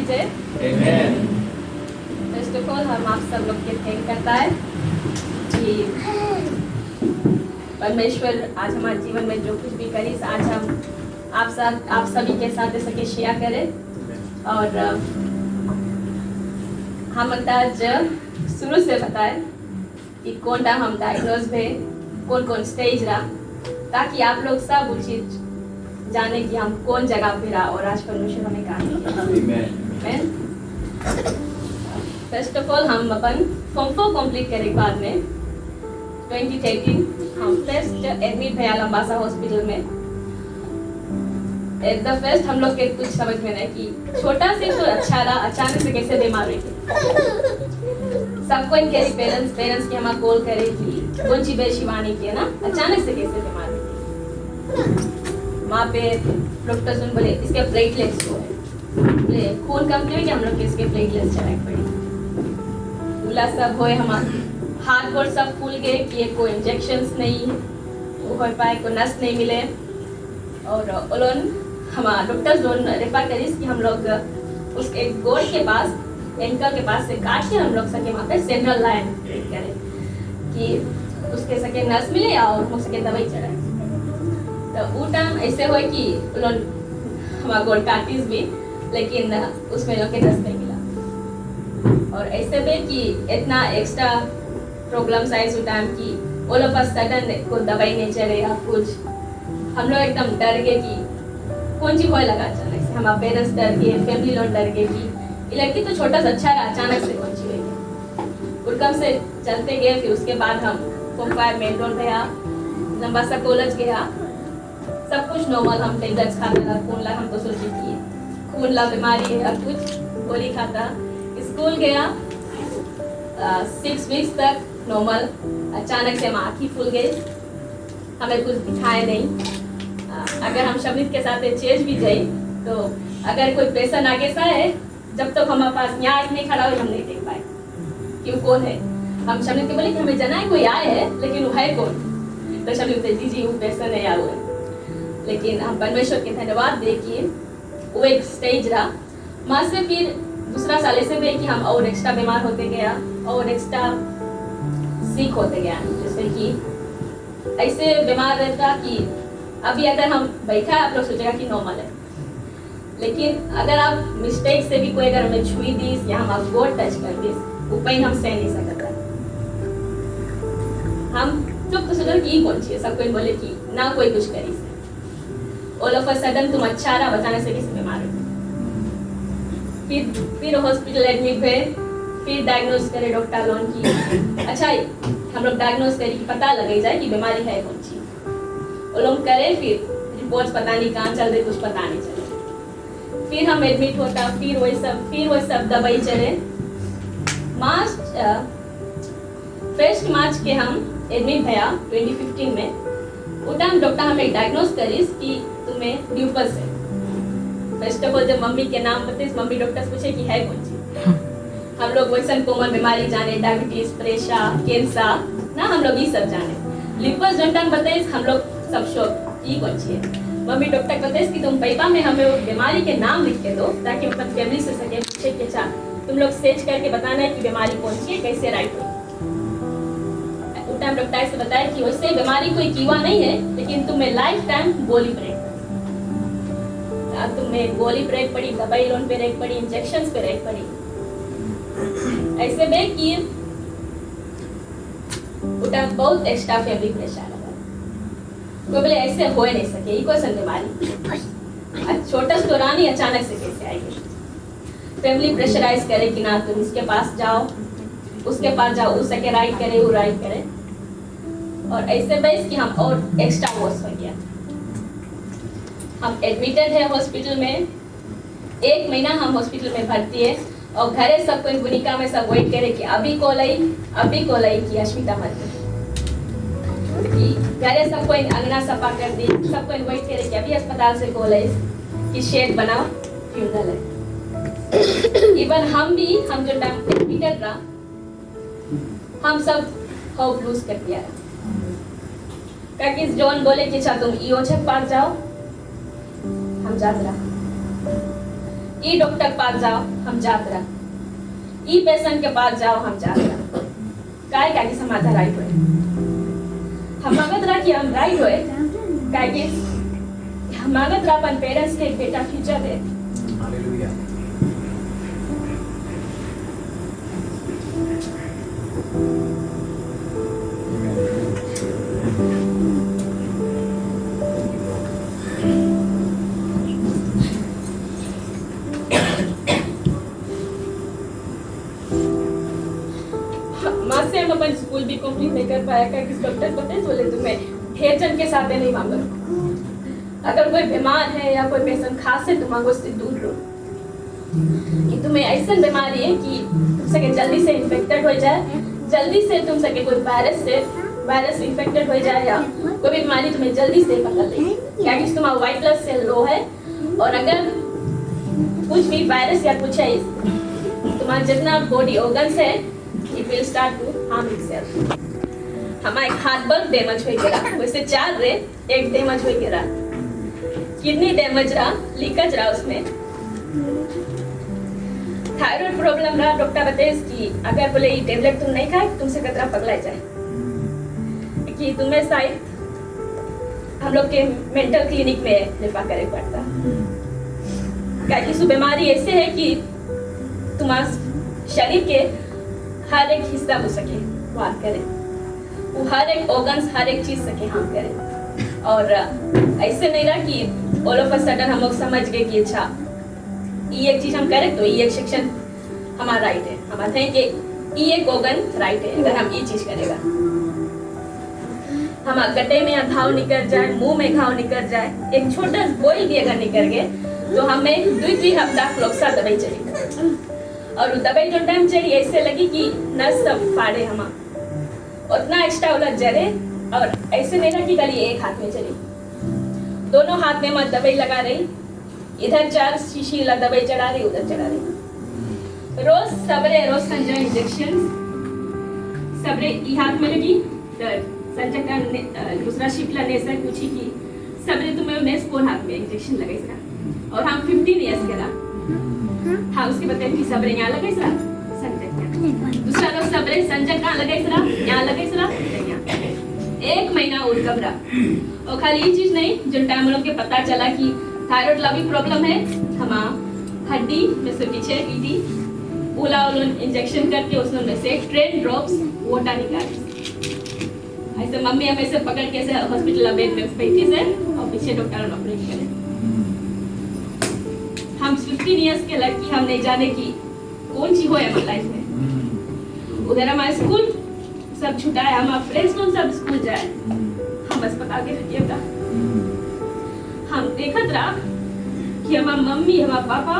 की जय। First of all हम आप सब लोग के थैंक करता है कि परमेश्वर आज हमारे जीवन में जो कुछ भी करी आज हम आप सभी के साथ सके शेयर करें। और हम आज शुरू से बताए कि कौन टा हम डायग्नोज में कौन स्टेज रहा, ताकि आप लोग सब वो चीज जाने कि हम कौन जगह पे रहा और आज परमेश्वर हमें कहा। फर्स्ट ऑफ ऑल हम अपन फॉर्म 4 कंप्लीट करे बाद में 2013 हम फर्स्ट एडमिट भैया लंबासा हॉस्पिटल में। एट द फर्स्ट हम लोग के कुछ समझ में नहीं कि छोटा से तो अच्छा रहा, अचानक से कैसे बीमार हुई। सबको इनके पेरेंट्स की हमारा कॉल करे कि कौन सी बेल शिवानी की है ना, अचानक से कैसे बीमार हुई। वहाँ पे डॉक्टर सुन बोले इसके प्लेटलेट्स को बोले खून कम नहीं कि हम लोग के इसके प्लेटलेट्स चढ़ाई पड़ी। बोला सब होए हमारे हाथ गोड़ सब फूल गए कि कोई इंजेक्शंस नहीं हो पाए, कोई नस नहीं मिले। और उन्होंने हमारा डॉक्टर्स दोनों रेफर करी कि हम लोग उसके गोड़ के पास एंकल के पास से काट के हम लोग सके वहाँ पे सेंट्रल लाइन करें कि उसके सके नस मिले और हो सके दवाई चढ़ाए। तो वो टाइम ऐसे हुए कि उन्होंने हमारा गोड़ काटिस भी, लेकिन उसमें लोग के नस नहीं मिला। और ऐसे भी कि इतना एक्स्ट्रा प्रॉब्लम्स आए उस टाइम की ऑल ऑफ अ सडन को दवाई नहीं चले या कुछ। हम लोग एकदम डर गए कि कौन सी भय लगा अचानक से। हमारे पेरेंट्स डर गए, फैमिली लोग डर गए कि ये लड़की तो छोटा सा अच्छा रहा, अचानक से कौन सी हुई। उड़कम से चलते गए। फिर उसके बाद हम फॉर्म 5 मेन रोड गया, लंबासा कॉलेज गया, सब कुछ नॉर्मल। हम टेबलेट्स खाता था, खून ला हमको सोची कि खून ला बीमारी है, कुछ गोली खाता। स्कूल गया 6 वीक्स तक नॉर्मल। अचानक से हम आँखी फूल गई, हमें कुछ दिखाए नहीं। अगर हम शमित के साथ चेंज भी जाए तो अगर कोई पेशेंट आगे सा है, जब तक हमारे पास यहाँ नहीं खड़ा हो हम नहीं देख पाए कि वो कौन है। हम शमित के बोले कि हमें जाना है कोई आए है, लेकिन वो है कौन। तो शमित जी जी वो पेशेंट है या वो है। लेकिन हम परमेश्वर के धन्यवाद दे कि वो एक स्टेज रहा। वहाँ से फिर दूसरा साल ऐसे भी कि हम और एक्स्ट्रा बीमार होते गया और एक्स्ट्रा सीख होते गया। जैसे कि ऐसे बीमार रहता कि अभी अगर हम बैठा है आप लोग सोचेगा कि नॉर्मल है, लेकिन अगर आप मिस्टेक से भी कोई अगर हमें छुई दी या हम गोड़ टच कर दी, वो पेन हम सह नहीं सकता। हम तो सोचा कि कौन सी है, सब कोई बोले कि ना कोई कुछ करी से। ऑल ऑफ अ सडन तुम अच्छा रहा, बचाने से किसी बीमार हो। फिर हॉस्पिटल एडमिट हुए, फिर डायग्नोज करे डॉक्टर लोन की। अच्छा हम लोग डायग्नोज करी कि पता लगे जाए कि बीमारी है कौन सी। वो लोग करे, फिर रिपोर्ट्स पता नहीं कहाँ चल रही, कुछ पता नहीं चले। फिर हम एडमिट होता, फिर वही सब दवाई चले। फर्स्ट मार्च के हम एडमिट भया 2015 में। वो टाइम डॉक्टर हमें डायग्नोज करी कि तुम्हें ल्यूपस है। फर्स्ट ऑफ ऑल जब मम्मी के नाम बताइए, मम्मी डॉक्टर पूछे कि है कौन सी। हम लोग वैसे कॉमन बीमारी जाने, डायबिटीज, प्रेशर, कैंसर ना, हम लोग ये सब जाने। ल्यूपस जो टाइम बताइए हम लोग सब शौक ये कौन सी है। मम्मी डॉक्टर बताइए कि तुम पेपर में हमें वो बीमारी के नाम लिख के दो, ताकि हम अपनी फैमिली से सके पूछे कि अच्छा तुम लोग सर्च करके बताना है कि बीमारी कौन सी है, कैसे राइट हो। उस टाइम डॉक्टर से बताया कि वैसे बीमारी कोई कीवा नहीं है, लेकिन तुम्हें लाइफ टाइम गोली ब्रेक तुम्हें गोली ब्रेक पड़ी, दवाई लोन पे रेक पड़ी, इंजेक्शन पे रेक पड़ी। ऐसे में कि बहुत एक्स्ट्रा फैमिली प्रेशर लगा। तो बोले ऐसे हो नहीं सके, ये क्वेश्चन बीमारी छोटा स्टोरानी अचानक से कैसे आएगी। फैमिली प्रेशराइज करे कि ना तुम इसके पास जाओ, उसके पास जाओ, उसके राइट करे, वो राइट करे। और ऐसे बेस कि हम और एक्स्ट्रा वर्स हो गया। हम एडमिटेड है हॉस्पिटल में, 1 महीना हम हॉस्पिटल में भर्ती है। और घरे सब कोई भूमिका में सब वेट करे कि अभी कॉल आई कि अश्मिता मर गई। घरे सब कोई अंगना सफा कर दी, सब कोई वेट करे कि अभी अस्पताल से कॉल आई कि शेड बनाओ, फ्यूनरल है। इवन हम जो टाइम एडमिटेड रहा, हम सब होप लूज कर दिया। क्योंकि जॉन बोले कि अच्छा तुम ईओ छक पास जाओ, हम जाते रहा। ई डॉक्टर के पास जाओ हम जात रहा, ई पेशेंट के पास जाओ हम जात रहा, काय की समाधान राइट होए, हम मांगत रहा कि हम राइट होए, काय की हम मांगत रहा अपन पेरेंट्स के एक बेटा फ्यूचर दे। हालेलुया। माँ से हम अपन स्कूल भी कंप्लीट नहीं कर पाया, क्या किस डॉक्टर पता है बोले तुम्हें हेयर जन के साथ नहीं मांगो, अगर कोई बीमार है या कोई पेशेंट खास है तो मांगो से दूर रहो, कि तुम्हें ऐसा बीमारी है कि तुम सके जल्दी से इन्फेक्टेड हो जाए, जल्दी से तुम सके कोई वायरस इन्फेक्टेड हो जाए या कोई भी बीमारी तुम्हें जल्दी से पकड़ ले, क्या कि तुम्हारा व्हाइट ब्लड सेल लो है, और अगर कुछ भी वायरस या कुछ है तुम्हारा जितना बॉडी ऑर्गन्स है it will start to harm itself। हमारा एक हार्ट बल्ब डैमेज हो गया, वैसे 4 रे एक डैमेज हो गया, किडनी डैमेज रहा, लीकेज रहा उसमें, थायराइड प्रॉब्लम रहा, डॉक्टर बताए कि अगर बोले ये टेबलेट तुम नहीं खाए तुमसे कतरा पगला जाए, कि तुम्हें शायद हम लोग के मेंटल क्लिनिक में रेफर करे पड़ता, क्योंकि सु बीमारी ऐसे है कि तुम्हारा शरीर के हर एक हिस्सा हो सके बात करे, वो हर एक ऑर्गन्स हर एक चीज सके हम करे, और ऐसे नहीं रहा कि ऑल ऑफ अ सडन हम लोग समझ गए कि अच्छा ये एक चीज हम करें तो ये एक सेक्शन हमारा राइट है, हम आते हैं कि ये एक ऑर्गन राइट है अगर हम ये चीज करेगा, हम गड्ढे में घाव निकल जाए, मुंह में घाव निकल जाए, एक छोटा बोल भी अगर निकल गए तो हमें 2-3 हफ्ता फ्लोक्सा दवाई चलेगी, और दवाई जो टाइम चली ऐसे लगी कि नस सब फाड़े हम उतना एक्स्ट्रा उलझ जरे, और ऐसे नहीं रहा कि खाली एक हाथ में चली, दोनों हाथ में मैं दवाई लगा रही, इधर 4 शीशी दवाई चढ़ा रही, उधर चढ़ा रही, रोज संजय इंजेक्शन सबरे ई हाथ में लगी, संजय का दूसरा शिफ्ट लेने से पूछी कि सबरे तुम्हें नेस कौन हाथ में इंजेक्शन लगाई सका, और हम 15 इयर्स के रहा, हाँ उसके बताए कि सबरे यहाँ लगाई सरा संजय, दूसरा लोग सबरे संजय कहाँ लगाई सरा, यहाँ लगाई सरा, यहाँ 1 महीना और कमरा, और खाली ये चीज नहीं, जो टाइम लोग के पता चला कि थायराइड ला भी प्रॉब्लम है, हम हड्डी में से पीछे ईडी उला इंजेक्शन करके उसमें से ट्रेन ड्रॉप्स वोटा निकाली, ऐसे मम्मी हमें से पकड़ के ऐसे हॉस्पिटल बेड में बैठी से और पीछे डॉक्टर ने ऑपरेट करे, हम 15 इयर्स के लड़की हम नहीं जाने की कौन सी हो हमारे लाइफ में, उधर हमारा स्कूल सब छुटा है, हमारा फ्रेंड्स लोग सब स्कूल जाए, हम अस्पताल के रहिए का हम देखत रहा कि हमारा मम्मी हमारा पापा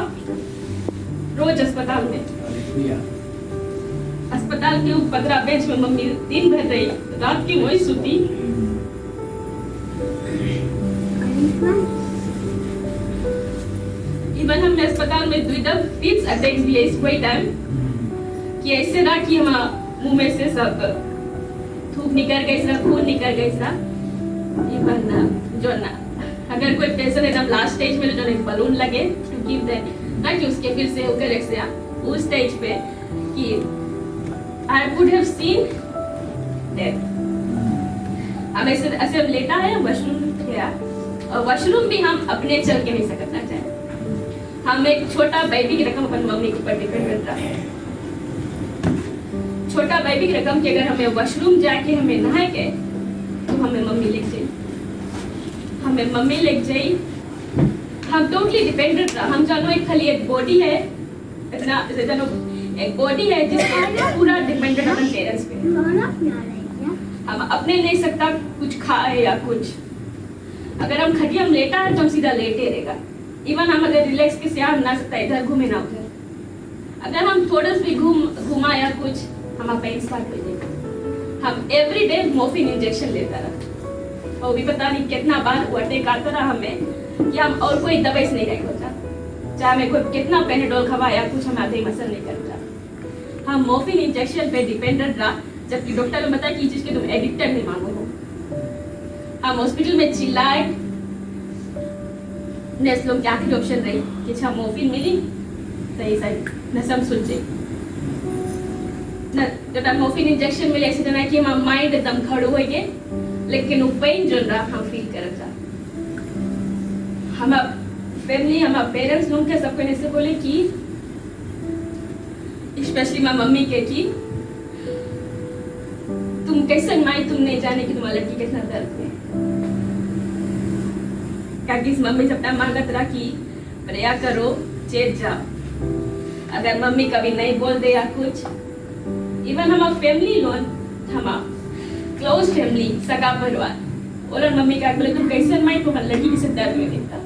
रोज अस्पताल में, अस्पताल के 15 बेंच में मम्मी दिन भर रही, रात की वही सुती, इवन हमने अस्पताल में 2 फिक्स अटैक्स भी है इस कोई टाइम, कि ऐसे रहा कि हम मुंह में से सब थूक निकल गई सरा, खून निकल गई सरा, इवन जो ना अगर कोई पेशेंट एकदम लास्ट स्टेज में जो एक बलून लगे टू गिव दैट ना कि उसके फिर से होकर एक से उस स्टेज पे कि I would have seen death, हम ऐसे हम लेटा है वॉशरूम गया, और वॉशरूम भी हम अपने चल के नहीं सकता चाहे, हम एक छोटा बेबी की रकम अपन मम्मी के ऊपर डिपेंड करता है, छोटा बेबी की रकम की अगर हमें वॉशरूम जाके हमें नहाए के तो हमें मम्मी ले जाए, हमें मम्मी ले जाए, हम टोटली डिपेंडेंट रहा, हम जानो एक खाली एक बॉडी है, इतना जानो एक बॉडी है जिसको पूरा डिपेंडेंट अपन पेरेंट्स पे, हम अपने नहीं सकता कुछ खाए या कुछ, अगर हम खटिया में लेटा है तो हम सीधा लेटे रहेगा, इवन हम अगर रिलैक्स के सियार ना सकता इधर घूमे ना उधर, अगर हम थोड़ा सा भी घुमा या कुछ हमारा पेन स्टार्ट हो जाएगा, हम एवरी डे मोर्फिन इंजेक्शन लेता रहा, और भी पता नहीं कितना बार वो अटैक आता रहा हमें कि हम और कोई दवाई से नहीं रह होता, चाहे हमें कोई कितना पेनाडोल खवाया कुछ हम आधे मसल नहीं करता, हम मोर्फिन इंजेक्शन पे डिपेंडेंट रहा, जबकि डॉक्टर ने बताया कि चीज के तुम एडिक्टेड नहीं मांगो हो, हम हॉस्पिटल में चिल्लाए, नेस्लोम के आखिरी ऑप्शन रही कि छा मोफिन मिली सही सही नसम सुनचे न जब मोफिन इंजेक्शन मिले ऐसे जना कि हम माइंड एकदम खड़ो हो गए लेकिन वो पेन जो रहा हम फील करत था हम फैमिली हम पेरेंट्स लोग के सबको ऐसे बोले कि स्पेशली माँ मम्मी के कि तुम कैसे माई तुम नहीं जाने कि तुम्हारा लड़की कितना दर्द है क्या मम्मी सब टाइम मांगत रहा कि प्रया करो चेत जाओ अगर मम्मी कभी नहीं बोल दे या कुछ इवन हमारा फैमिली लोन हमारा क्लोज फैमिली सगा परिवार और मम्मी का बोले तुम कैसे माई तुम्हारी लड़की किसे दर्द में देता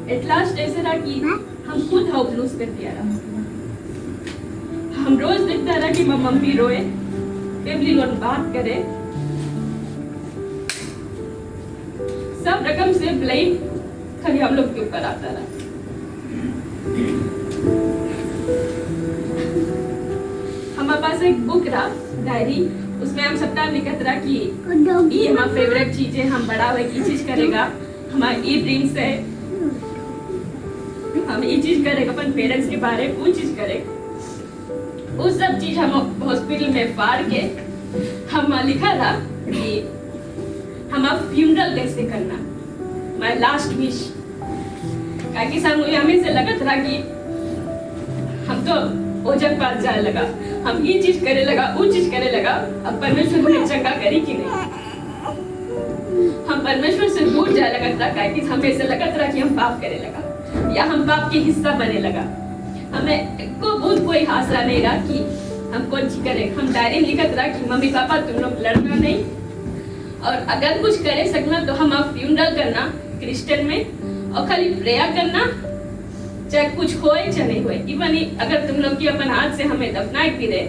एट लास्ट ऐसे रहा कि हम खुद हाउस लूज कर दिया रहा हम रोज देखता रहा कि मम्मी रोए फैमिली लोग बात करे सब रकम से ब्लेम खाली हम लोग के ऊपर आता रहा हमारे पास एक बुक रहा डायरी उसमें हम सब टाइम लिखत रहा कि ये हमारा फेवरेट चीज है हम बड़ा हुए की चीज करेगा हमारा ये ड्रीम्स है हम ये चीज करेगा अपन पेरेंट्स के बारे में वो चीज करेगा वो सब चीज हम हॉस्पिटल में फाड़ के हम लिखा था कि हमारा फ्यूनरल कैसे करना माय लास्ट विश काकि साहब मुझे हमें से लगत रहा कि हम तो ओजक पास जाए लगा हम ये चीज करे लगा वो चीज करे लगा अब परमेश्वर मुझे चंगा करी कि नहीं हम परमेश्वर से दूर जाए लगत रहा काकि हमें से लगत रहा कि हम पाप करे लगा या हम पाप के हिस्सा बने लगा हमें को बहुत कोई आसरा नहीं रहा कि हम कौन सी करें हम डायरी लिखत रहा कि मम्मी पापा तुम लोग लड़ना नहीं और अगर कुछ करे सकना तो हम आप फ्यूनरल करना क्रिश्चियन में और खाली प्रेयर करना चाहे कुछ होए चाहे नहीं होए इवन अगर तुम लोग की अपन हाथ से हमें दफनाए गिरे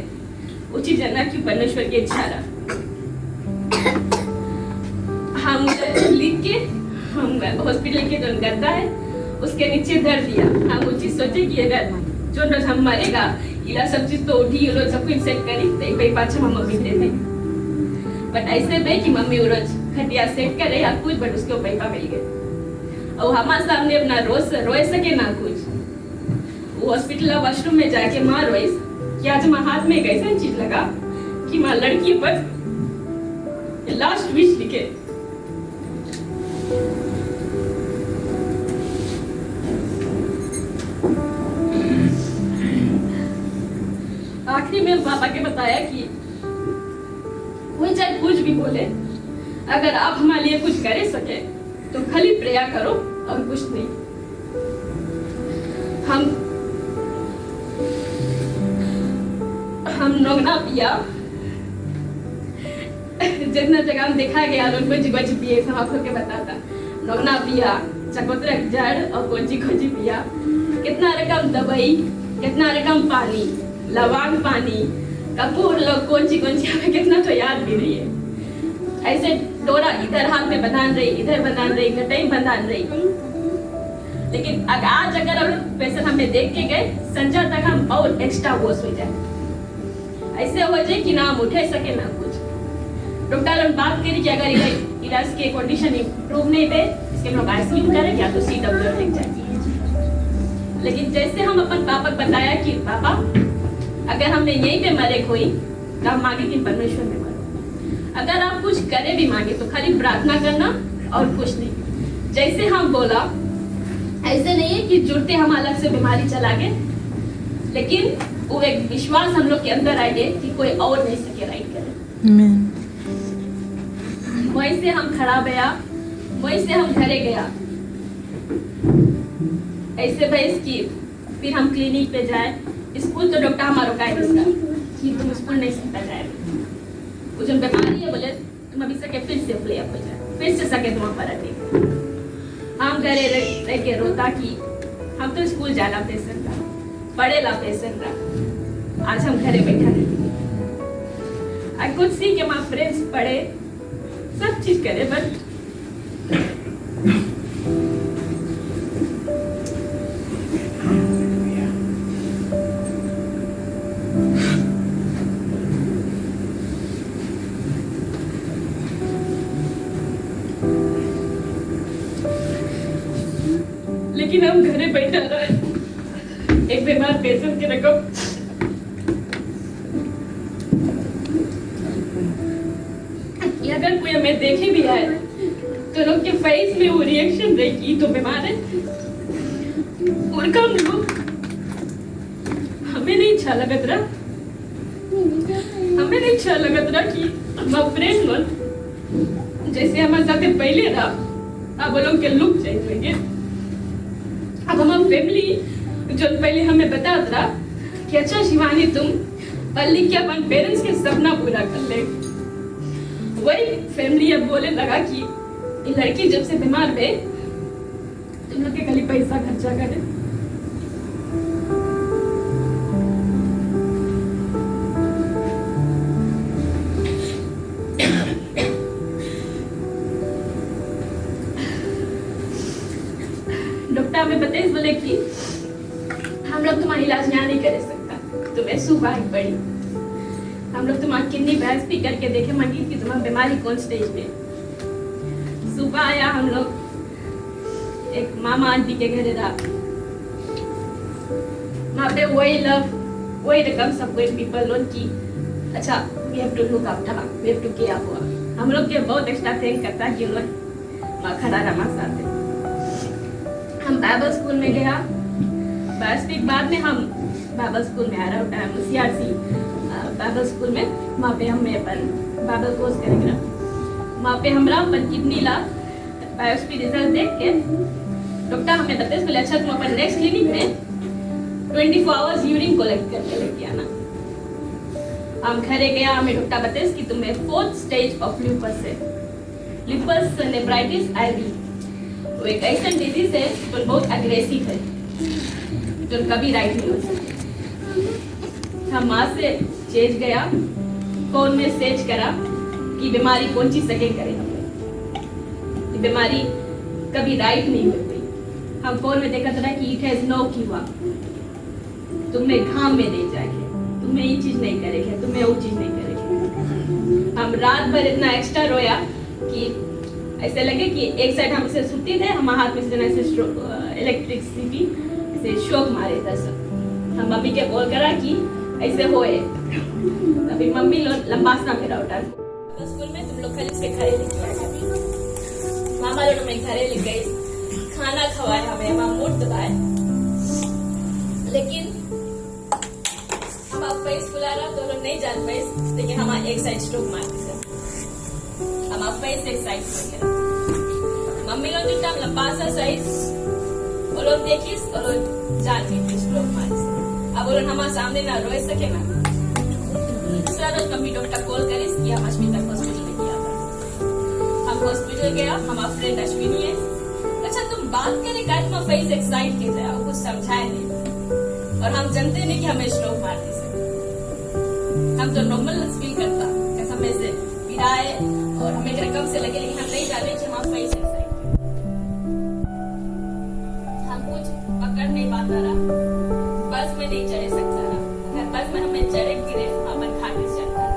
उचित जानना कि परमेश्वर की इच्छा रहा हम लिख के हम हॉस्पिटल के जो गद्दा है उसके नीचे धर दिया हम वो चीज सोचे कि अगर जो रोज हम मरेगा इला सब चीज तो उठी ये लोग सब कुछ सेट करी तो एक पाछा हम मम्मी दे देंगे बट ऐसे बे कि मम्मी रोज खटिया सेट करे या कुछ बट उसके पैसा मिल गए और हमारे सामने अपना रोज रोए सके ना कुछ वो हॉस्पिटल वॉशरूम में जाके माँ रोए कि आज माँ हाथ में एक ऐसा चीज लगा कि माँ लड़की पर लास्ट विश लिखे आखिरी में पापा के बताया कि कोई चाहे कुछ भी बोले अगर आप हमारे लिए कुछ करे सके तो खाली प्रेयर करो और कुछ नहीं हम नोगना पिया जितना जगह हम देखा गया लोग कुछ कुछ पिए हम आप लोग के बताता नोगना पिया चकोतरा जड़ और कोची खोजी पिया कितना रकम दवाई कितना रकम पानी लवांग पानी कपूर लोग कौन सी हमें कितना तो याद भी नहीं है ऐसे डोरा इधर हाथ में बंधान रही इधर बंधान रही कटई बंधान रही लेकिन आज अगर पेशेंट हमें देख के गए संजा तक हम और एक्स्ट्रा वॉश हो जाए ऐसे हो जाए कि ना हम उठे सके ना कुछ डॉक्टर ने बात करी कि अगर इलाज के कंडीशन इम्प्रूव नहीं थे इसके लोग आईसीयू करें या तो CW लेके जाए लेकिन जैसे हम अपन पापा को बताया कि पापा अगर हमने यहीं पे मरे कोई तो हम मांगे कि परमेश्वर में मरो अगर आप कुछ करे भी मांगे तो खाली प्रार्थना करना और कुछ नहीं जैसे हम बोला ऐसे नहीं है कि जुड़ते हम अलग से बीमारी चला गए लेकिन वो एक विश्वास हम लोग के अंदर आए कि कोई और नहीं सके राइट करे वहीं से हम खड़ा गया वहीं से हम घरे गया ऐसे बहस की फिर हम क्लिनिक पे जाए स्कूल तो डॉक्टर हमारा का कि तुम स्कूल नहीं सकता जाए वो जो बीमारी है बोले तुम अभी सके फिर से प्ले अप हो जाए फिर से सके तुम पर हम घरे रह के रोता कि हम तो स्कूल जाना पेशेंट रहा पढ़े ला पेशेंट रहा आज हम घरे बैठा नहीं आई कुड सी कि माय फ्रेंड्स पढ़े सब चीज करे बट लेकिन हम घरे बैठा रहे एक बीमार पेशेंट के रकम अगर कोई हमें देखे भी आए तो लोग के फेस में वो रिएक्शन रहेगी तो बीमार है और कम लोग हमें नहीं अच्छा लगत रहा कि हमारे फ्रेंड लोग जैसे हमारे साथ पहले रहा अब वो लोग के लुक चेंज होंगे। अब हमारी फैमिली जो पहले हमें बता रहा कि अच्छा शिवानी तुम पढ़ लिख के अपन पेरेंट्स के सपना पूरा कर ले, वही फैमिली अब बोले लगा कि ये लड़की जब से बीमार हुए तुम लोग के खाली पैसा खर्चा करे। डॉक्टर हमें बताइए बोले कि हम लोग तुम्हारा इलाज यहाँ नहीं कर सकता, तुम्हें सुबह ही पड़ी। हम लोग तुम्हारी किडनी बायोप्सी करके देखे मंडी की तुम्हारी बीमारी कौन स्टेज पे। सुबह आया हम लोग एक मामा आंटी के घर रहा, वहाँ पे वही लव वही रकम सब कोई पीपल लोग की अच्छा we have to look after we have to care for. हम लोग के बहुत एक्स्ट्रा थैंक करता कि उन लोग खड़ा रहा हमारे साथ। हम बाइबल स्कूल में गया, बायोप्सी के बाद में हम बाइबल स्कूल में आ रहा होता है सीआरसी बाइबल स्कूल में, वहाँ पे हमें अपन बाइबल कोर्स करेंगे। वहाँ पे हमरा अपन किडनी ला बायोप्सी रिजल्ट देख के डॉक्टर हमें बताते बोले अच्छा तुम अपन नेक्स्ट क्लिनिक में 24 आवर्स यूरिन कलेक्ट करके लेके आना। हम घरे गया, हमें डॉक्टर बताते कि तुम्हें 4th स्टेज ऑफ लूपस है, लूपस नेफ्राइटिस आईवी। वो एक ऐसा डिजीज है जो बहुत अग्रेसिव है जो कभी राइट नहीं हो सकती। हम माँ से चेज गया, फोन में सर्च करा कि बीमारी कौन सी सके करे हमें, बीमारी कभी राइट नहीं होती। हम फोन में देखा था कि इट हैज नो क्यूर, तुम्हें घाम में नहीं जाएगी, तुम्हें ये चीज नहीं करेगी, तुम्हें वो चीज नहीं करेगी। हम रात भर इतना एक्स्ट्रा रोया कि ऐसे लगे कि एक साइड हम से सुते थे, हमारे हाथ में से ऐसे इलेक्ट्रिसिटी ऐसे शॉक मारे था सब। हम मम्मी के कॉल करा कि ऐसे होए, अभी मम्मी लंबा सा मेरा उठा स्कूल में तुम लोग खाली से घरे लेके आए, मामा लोग हमें घरे ले गए, खाना खवाए हमें, हमारा मूड दबाए। लेकिन हम आप फेस बुला रहा तो लोग नहीं जान पाए, लेकिन हमारा एक साइड स्ट्रोक मारती सर, हमारा फेस एक साइड हो गया। मम्मी लोग जितना लंबा सा साइज वो लोग देखिस और लोग जान के स्ट्रोक मारी। अब वो लोग हमारे सामने ना रोए सके ना। दूसरा रोज मम्मी डॉक्टर कॉल करिस कि हम अस्मिता हॉस्पिटल में गया था। हम हॉस्पिटल गया, हमारा फ्रेंड अश्विनी है, अच्छा तुम बात करे का तुम फेस एक्साइट के थे, वो कुछ समझाए नहीं और हम जानते नहीं कि हमें स्ट्रोक मारती से। हम तो नॉर्मल फील करता कैसा हमें से पीड़ाए और हमें रकम से लगे, लेकिन हम नहीं जाने कि हमारा फेस एक्साइट। हम कुछ पकड़ नहीं पाता रहा, बस में नहीं चढ़े सकता रहा, अगर बस में हमें चढ़े गिरे अपन खाटे से चढ़ता रहा,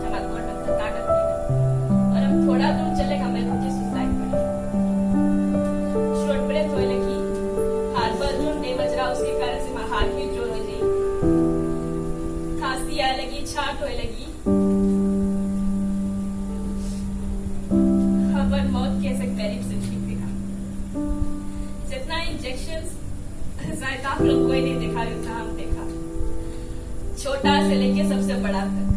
हमारा कोई ताकत नहीं और हम थोड़ा दूर चले हमें मुझे सुसाइड पड़ी, शॉर्ट ब्रेथ होने लगी, हाथ पर जोर नहीं बज रहा, उसके कारण से हमारा हाथ भी जोर हो गई, खांसी आने लगी, छाट होने लगी, अपन मौत कैसे करीब से देखा। जितना इंजेक्शंस शायद आप लोग कोई नहीं देखा, जितना हम देखा, छोटा से लेके सबसे बड़ा तक।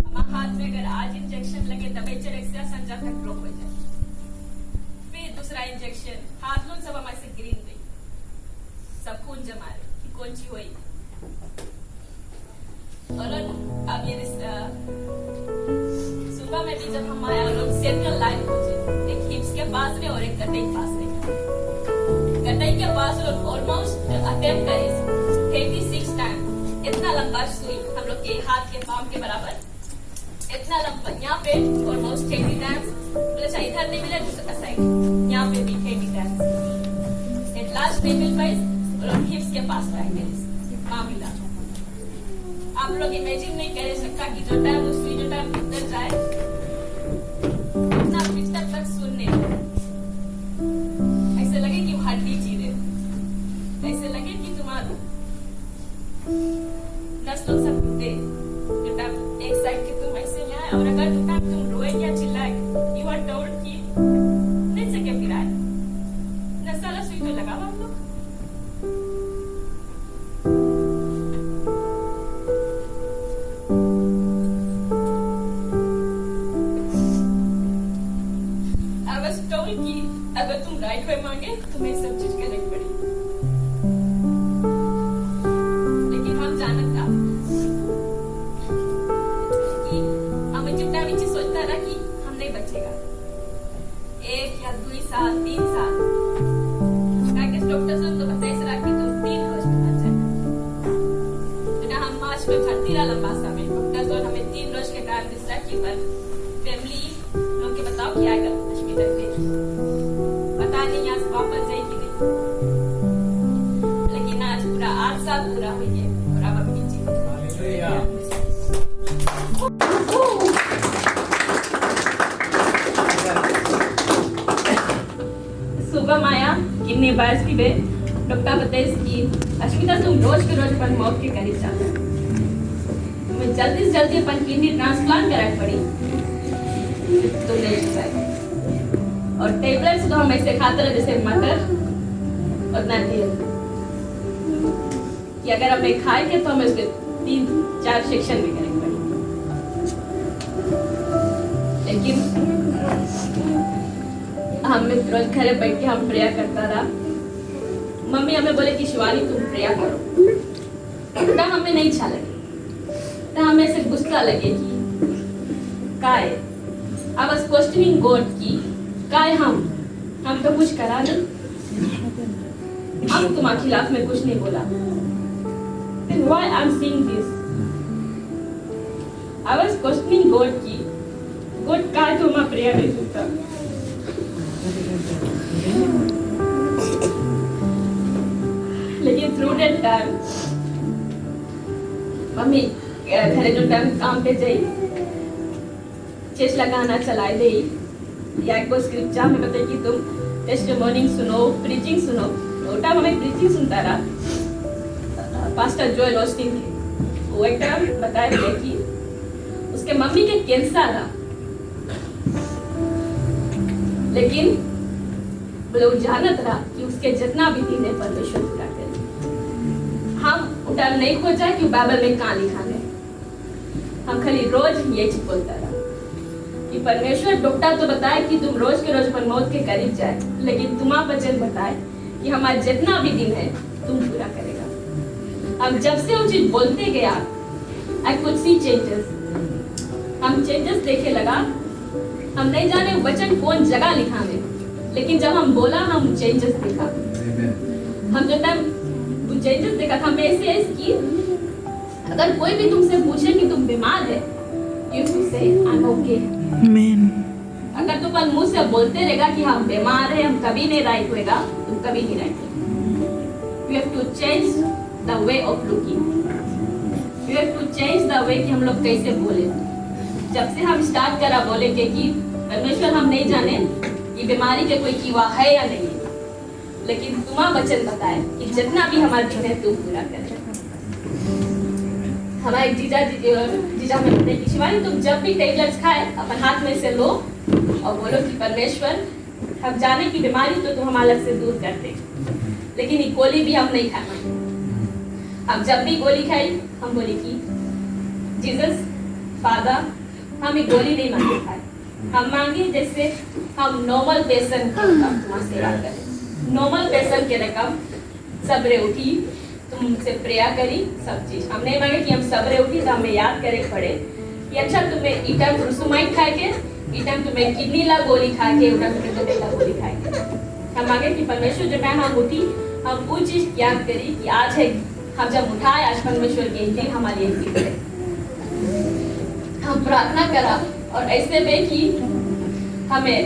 हमारे हाथ में अगर आज इंजेक्शन लगे तब एक्सिया संजा तक ब्लॉक हो जाए, फिर दूसरा इंजेक्शन, हाथ लोग सब हमारे से ग्रीन गई, सब खून जमा रहे कि कौन सी हुई। और अब ये सुबह में भी जब हम आया लोग सेंट्रल लाइन पहुंचे, एक हिप्स के पास में और एक गटई के पास में। गटई के पास लोग ऑलमोस्ट अटेम्प्ट करे 36 टाइम, इतना लंबा सुई हम लोग के हाथ के पाम के बराबर, इतना लंबा यहाँ पे ऑलमोस्ट 30 टाइम्स, अच्छा इधर नहीं मिला दूसरा साइड, यहाँ पे भी 30 टाइम्स। एट लास्ट नहीं मिल पाए और हिप्स के पास रहेंगे पाम मिला। आप लोग इमेजिन नहीं कर सकता कि जो टाइम उस सुई जो टाइम भीतर जाए इतना भीतर तक सुनने और अगर तुम रोए या चिल्लाए, यू आर टोल्ड कि नहीं सके फिर आए न साला सुई तो लगाओ आप लोग। I was told कि अगर तुम राइट वे मांगे तुम्हें सब चीज करनी पड़ी, लेकिन हम जानत था कि हमें जितना भी चीज सोचता रहा कि हम नहीं बचेगा 1 या 2 साल 3 साल, डॉक्टर साहब तो बताइए रहा कि तुम 3 रोज में बच जाएगा। तो हम मार्च में भर्ती रहा लंबा समय, डॉक्टर तो हमें 3 रोज के टाइम दिस रहा कि पर फैमिली लोग के बताओ क्या कर अस्मिता के पता नहीं यहाँ से वापस जाए कि नहीं, लेकिन आज पूरा 8 साल पूरा हो गया और अब अपनी सुबह माया किन्नी बार की बे डॉक्टर बताइए कि अस्मिता तुम रोज के रोज अपन मौत के करीब जाता है, तुम्हें जल्दी से जल्दी अपन किडनी ट्रांसप्लांट करानी पड़ी तो नहीं जाएगा। और टेबलेट्स तो हम ऐसे खाते रहे जैसे मटर और नारियल कि अगर हमें खाएंगे तो हमें उसके 3-4 सेक्शन में करेंगे पड़ी। लेकिन हम रोज घरे बैठ के हम प्रेयर करता रहा। मम्मी हमें बोले कि शिवानी तुम प्रेयर करो, तो हमें नहीं अच्छा लगे, तो हमें ऐसे गुस्सा लगे कि काय आई वाज क्वेश्चनिंग गॉड की काय हम तो कुछ करा नहीं, हम तुम्हारे खिलाफ में कुछ नहीं बोला, then why I'm seeing this? I was questioning God की God काय तो मैं प्रेयर नहीं सुनता। लेकिन थ्रू दैट टाइम मम्मी घरे जो टाइम काम पे जाई चेस लगाना चलाए दे या एक स्क्रिप्ट जा में बताई कि तुम टेस्टिमोनी सुनो, प्रीचिंग सुनो। वो टाइम हमें प्रीचिंग सुनता रहा पास्टर जोएल ऑस्टिन के। वो एक टाइम बताए थे कि उसके मम्मी के कैंसर था, लेकिन बोले वो जानत रहा कि उसके जितना भी दिन है परमेश्वर पूरा करे। हम उठा नहीं खोजा कि बाइबल में कहाँ लिखा है, हम खाली रोज ये चीज बोलता रहा कि परमेश्वर डॉक्टर तो बताए कि तुम रोज के रोज पर मौत के करीब जाए, लेकिन तुम्हारा वचन बताए कि हमारा जितना भी दिन है तुम पूरा करेगा। अब जब से वो चीज बोलते गया आई कुड सी चेंजेस, हम चेंजेस देखे लगा। हम नहीं जाने वचन कौन जगह लिखा है, लेकिन जब हम बोला हम चेंजेस देखा। हम जो टाइम चेंजेस देखा था, हमें ऐसे की अगर कोई भी तुमसे पूछे कि तुम बीमार है, यू टू से आई एम ओके। आमीन। अगर तुम अपन मुंह से बोलते रहेगा कि हम बीमार है, हम कभी नहीं राइट होएगा, तुम कभी नहीं राइट होगा। You have to change the way of looking, you have to change the way कि हम लोग कैसे बोले। जब से हम स्टार्ट करा बोले कि परमेश्वर हम नहीं जाने ये बीमारी के कोई कीवा है या नहीं, लेकिन तुम्हारा वचन बताए कि जितना भी हमारे दिन है तुम पूरा करें। हमारे जीजा में बोलते कि शिवानी तुम जब भी टेबलेट्स खाए अपन हाथ में से लो और बोलो कि परमेश्वर हम जाने की बीमारी तो तुम हमारे से दूर करते, लेकिन ये गोली भी हम नहीं खाना। अब जब भी गोली खाई हम बोले कि जीसस फादर हम ये गोली नहीं मांगे खाए, हम मांगे जैसे हम नॉर्मल पेशेंट की तुम्हारी सेवा करें। नॉर्मल पेशेंट के रकम सबरे उठी तुमसे प्रेयर करी सब चीज। हम नहीं मांगे कि हम सबरे उठी तो हमें याद करे पड़े कि अच्छा तुम्हें ई टाइम फ्रूसुमाइड खाए के, ई टाइम तुम्हें किडनी ला गोली खा के, उठा तुम्हें तो बेटा गोली खाए के। हम मांगे कि परमेश्वर जो टाइम हम उठी हम वो चीज याद करी कि आज है हम जब उठाए आज परमेश्वर की दिन हमारी एक है। हम प्रार्थना करा और ऐसे में कि हमें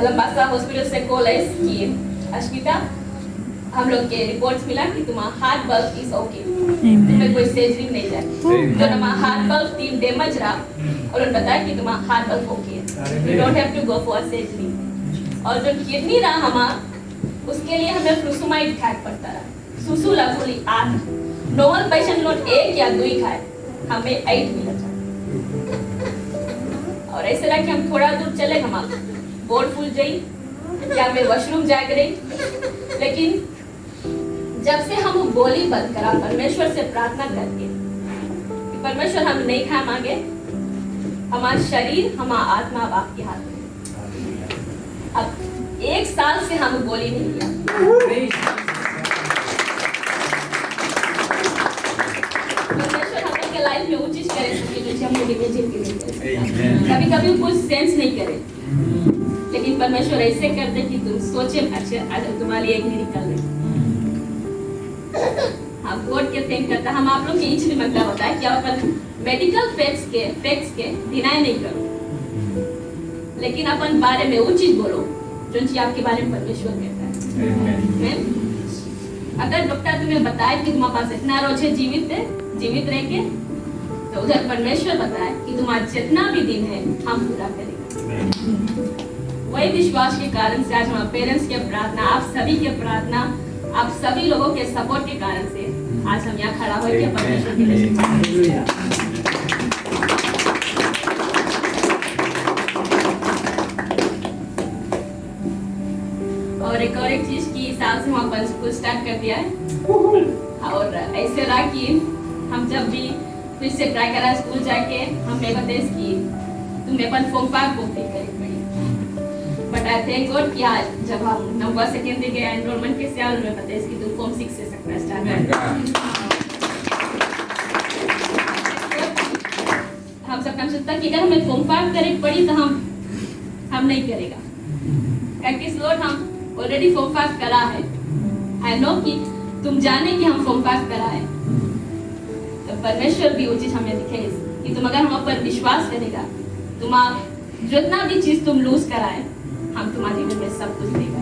लंबासा हॉस्पिटल से कॉल आई कि अस्मिता हम लोग के रिपोर्ट्स मिला कि तुम्हारा हार्ट बल्ब इज ओके, तुम्हें कोई सर्जरी नहीं जाए। तो हमारा हार्ट बल्ब 3 डैमेज रहा और उन्होंने बताया कि तुम्हारा हार्ट बल्ब ओके है, you don't have to go for surgery. और जो किडनी रहा हमारा उसके लिए हमें फ्रूसुमाइड खाए पड़ता रहा, सुसु लगोली 8। नॉर्मल पेशेंट लोग 1 या 2 खाए, हमें 8 मिला। और ऐसे रह कि हम थोड़ा दूर चले हम बोर्ड फूल जाई या मैं वॉशरूम जाए करे, लेकिन जब से हम बोली बंद करा परमेश्वर से प्रार्थना करके कि परमेश्वर हम नहीं खा मांगे, हमारा शरीर हमारा आत्मा अब आपके हाथ में। अब 1 साल से हम बोली नहीं किया। परमेश्वर हम लोग के लाइफ में वो चीज करे सके जो हम लोग इमेजिन के नहीं करे। कभी कभी कुछ सेंस नहीं करे, लेकिन परमेश्वर ऐसे कर दे कि तुम सोचे अच्छा तुम्हारी एक मिरेकल है। हम गॉड के थैंक करता, हम आप लोग के इच में मतलब होता है कि आप अपन मेडिकल फैक्ट्स के डिनाई नहीं करो, लेकिन अपन बारे में वो चीज बोलो जो चीज आपके बारे में परमेश्वर कहता है। अगर डॉक्टर तुम्हें बताए कि तुम्हारे पास इतना रोज है जीवित रह के, तो उधर परमेश्वर बताए कि तुम्हारा जितना भी दिन है हम पूरा करेंगे। वही विश्वास के कारण से आज हमारे पेरेंट्स के प्रार्थना, आप सभी के प्रार्थना, आप सभी लोगों के सपोर्ट के कारण से आज हम यहाँ खड़ा होकर परमेश्वर के लिए। और एक चीज की हिसाब से हम अपन स्कूल स्टार्ट कर दिया है, और ऐसे रहा कि हम जब भी फिर से ट्राई करा स्कूल जाके हम बताए कि तुम अपन फॉर्म 5 को पे करें पड़ी, बट आई थैंक गॉड कि आज जब हम नंबर सेकेंडरी के एनरोलमेंट के साल में बताए कि तुम फॉर्म 6 से सकता स्टार्ट कर। हम सब काम सोचता कि अगर हमें फॉर्म 5 करे पड़ी तो हम नहीं करेगा, क्योंकि स्लोट हम ऑलरेडी फॉर्म 5 करा है। आई नो कि तुम जाने कि हम फॉर्म 5 करा है, तो परमेश्वर भी वो चीज हमें दिखे कि तुम अगर हम पर विश्वास करेगा, तुम्हारा जितना भी चीज तुम लूज करा है हम तुम्हारे जीवन में सब कुछ देगा।